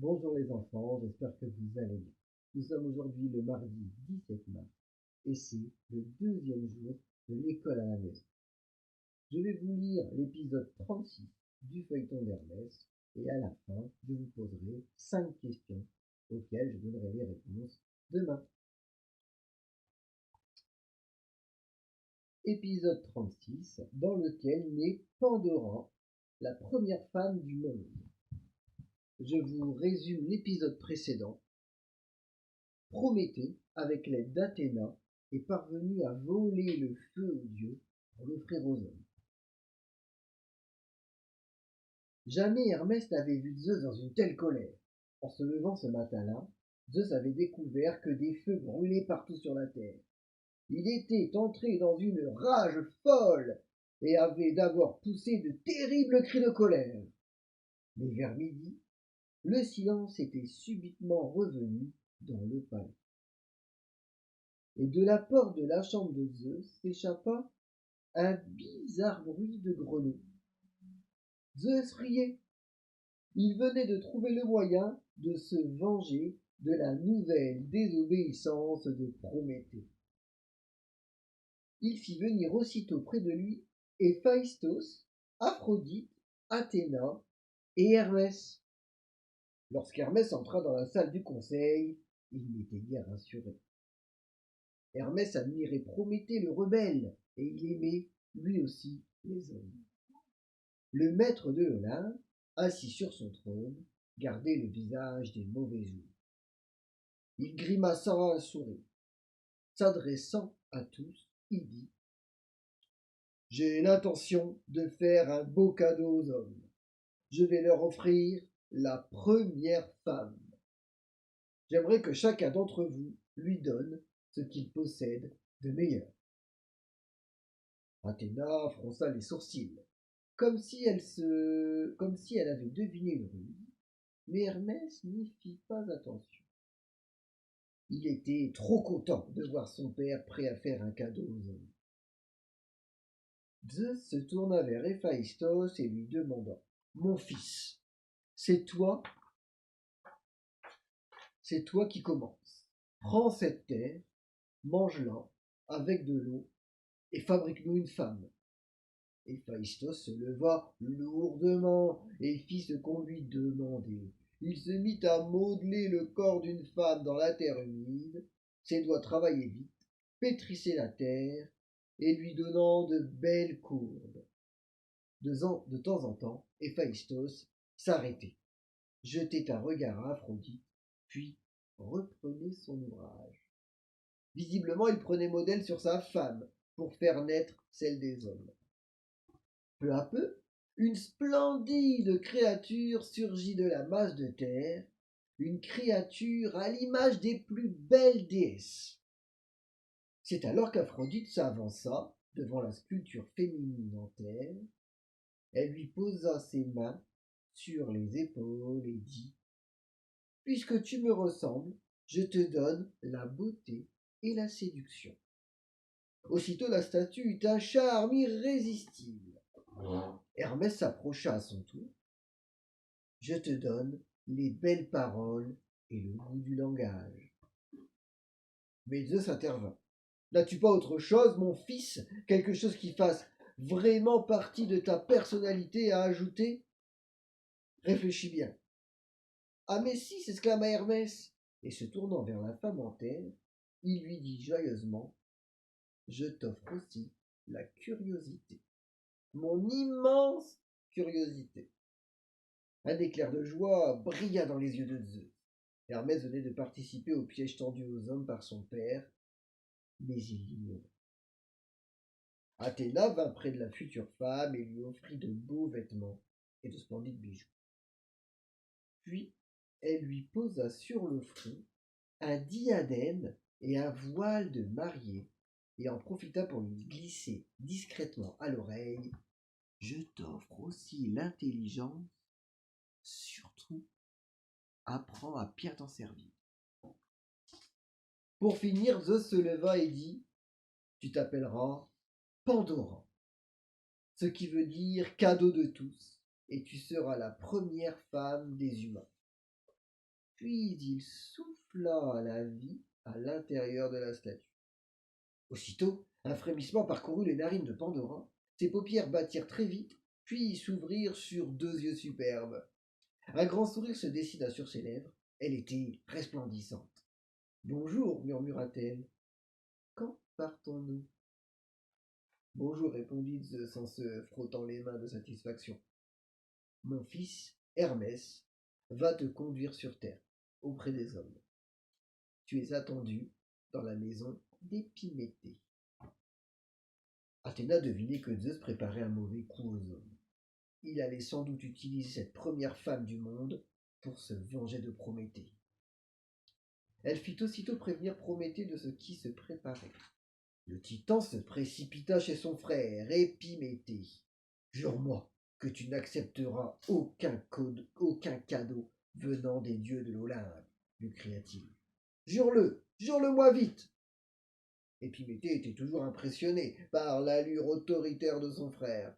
Bonjour les enfants, j'espère que vous allez bien. Nous sommes aujourd'hui le mardi 17 mars et c'est le deuxième jour de l'école à la maison. Je vais vous lire l'épisode 36 du feuilleton d'Hermès et à la fin, je vous poserai 5 questions auxquelles je donnerai les réponses demain. Épisode 36 dans lequel naît Pandora, la première femme du monde. Je vous résume l'épisode précédent. Prométhée, avec l'aide d'Athéna, est parvenu à voler le feu aux dieux pour l'offrir aux hommes. Jamais Hermès n'avait vu Zeus dans une telle colère. En se levant ce matin-là, Zeus avait découvert que des feux brûlaient partout sur la terre. Il était entré dans une rage folle et avait d'abord poussé de terribles cris de colère. Mais vers midi, le silence était subitement revenu dans le palais. Et de la porte de la chambre de Zeus s'échappa un bizarre bruit de grenouille. Zeus riait. Il venait de trouver le moyen de se venger de la nouvelle désobéissance de Prométhée. Il fit venir aussitôt près de lui Héphaïstos, Aphrodite, Athéna et Hermès. Lorsqu'Hermès entra dans la salle du conseil, il n'était guère rassuré. Hermès admirait Prométhée le rebelle, et il aimait, lui aussi, les hommes. Le maître de l'Olympe, assis sur son trône, gardait le visage des mauvais jours. Il grimaça un sourire. S'adressant à tous, il dit « J'ai l'intention de faire un beau cadeau aux hommes. Je vais leur offrir la première femme. J'aimerais que chacun d'entre vous lui donne ce qu'il possède de meilleur. » Athéna fronça les sourcils, comme si elle avait deviné le ruse, mais Hermès n'y fit pas attention. Il était trop content de voir son père prêt à faire un cadeau aux hommes. Zeus se tourna vers Héphaïstos et lui demanda « Mon fils, c'est toi qui commences. Prends cette terre, mange-la avec de l'eau et fabrique-nous une femme. » Héphaïstos se leva lourdement et fit ce qu'on lui demandait. Il se mit à modeler le corps d'une femme dans la terre humide. Ses doigts travaillaient vite, pétrissaient la terre et lui donnant de belles courbes. De temps en temps, Héphaïstos s'arrêtait, jetait un regard à Aphrodite, puis reprenait son ouvrage. Visiblement, il prenait modèle sur sa femme pour faire naître celle des hommes. Peu à peu, une splendide créature surgit de la masse de terre, une créature à l'image des plus belles déesses. C'est alors qu'Aphrodite s'avança devant la sculpture féminine en terre. Elle lui posa ses mains sur les épaules et dit « Puisque tu me ressembles, je te donne la beauté et la séduction. » Aussitôt la statue eut un charme irrésistible. Hermès s'approcha à son tour. « Je te donne les belles paroles et le goût du langage. » Mais Zeus intervint. « N'as-tu pas autre chose, mon fils, quelque chose qui fasse vraiment partie de ta personnalité à ajouter? Réfléchis bien. » « Ah mais si !» s'exclama Hermès, et se tournant vers la femme en terre, il lui dit joyeusement « Je t'offre aussi la curiosité, mon immense curiosité. » Un éclair de joie brilla dans les yeux de Zeus. Hermès venait de participer au piège tendu aux hommes par son père, mais il l'ignorait. Athéna vint près de la future femme et lui offrit de beaux vêtements et de splendides bijoux. Puis, elle lui posa sur le front un diadème et un voile de mariée, et en profita pour lui glisser discrètement à l'oreille « Je t'offre aussi l'intelligence, surtout apprends à bien t'en servir. » Pour finir, Zeus se leva et dit « Tu t'appelleras Pandora, ce qui veut dire cadeau de tous, et tu seras la première femme des humains. » puis il souffla la vie à l'intérieur de la statue. Aussitôt, un frémissement parcourut les narines de Pandora, ses paupières battirent très vite, puis s'ouvrirent sur 2 yeux superbes. Un grand sourire se dessina sur ses lèvres, elle était resplendissante. Bonjour, murmura-t-elle. Quand partons-nous? Bonjour, répondit Zeus en se frottant les mains de satisfaction. Mon fils, Hermès, va te conduire sur terre, auprès des hommes. Tu es attendu dans la maison d'Épiméthée. Athéna devinait que Zeus préparait un mauvais coup aux hommes. Il allait sans doute utiliser cette première femme du monde pour se venger de Prométhée. Elle fit aussitôt prévenir Prométhée de ce qui se préparait. Le titan se précipita chez son frère, Épiméthée. Jure-moi que tu n'accepteras aucun cadeau venant des dieux de l'Olympe, lui cria-t-il. Jure-le, jure-le-moi vite. Épiméthée était toujours impressionné par l'allure autoritaire de son frère.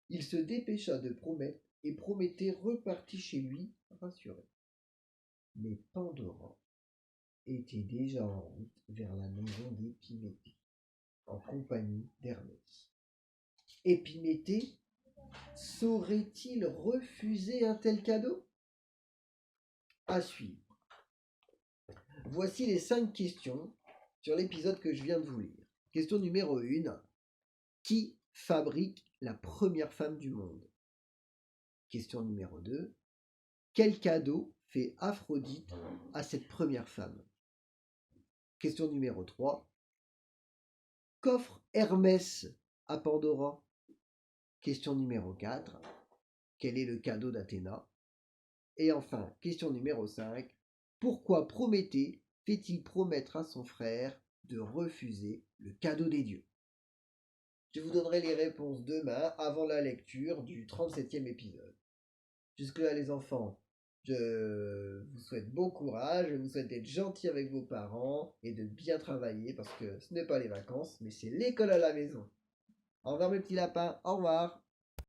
Il se dépêcha de promettre et Prométhée repartit chez lui rassuré. Mais Pandora était déjà en route vers la maison d'Épiméthée, en compagnie d'Hermès. Épiméthée saurait-il refuser un tel cadeau? À suivre. Voici les 5 questions sur l'épisode que je viens de vous lire. Question numéro 1. Qui fabrique la première femme du monde? Question numéro 2. Quel cadeau fait Aphrodite à cette première femme? Question numéro 3. Qu'offre Hermès à Pandora? Question numéro 4. Quel est le cadeau d'Athéna? Et enfin, question numéro 5. Pourquoi Prométhée fait-il promettre à son frère de refuser le cadeau des dieux? Je vous donnerai les réponses demain avant la lecture du 37e épisode. Jusque-là les enfants, je vous souhaite bon courage, je vous souhaite d'être gentils avec vos parents et de bien travailler parce que ce n'est pas les vacances, mais c'est l'école à la maison. Au revoir mes petits lapins, au revoir.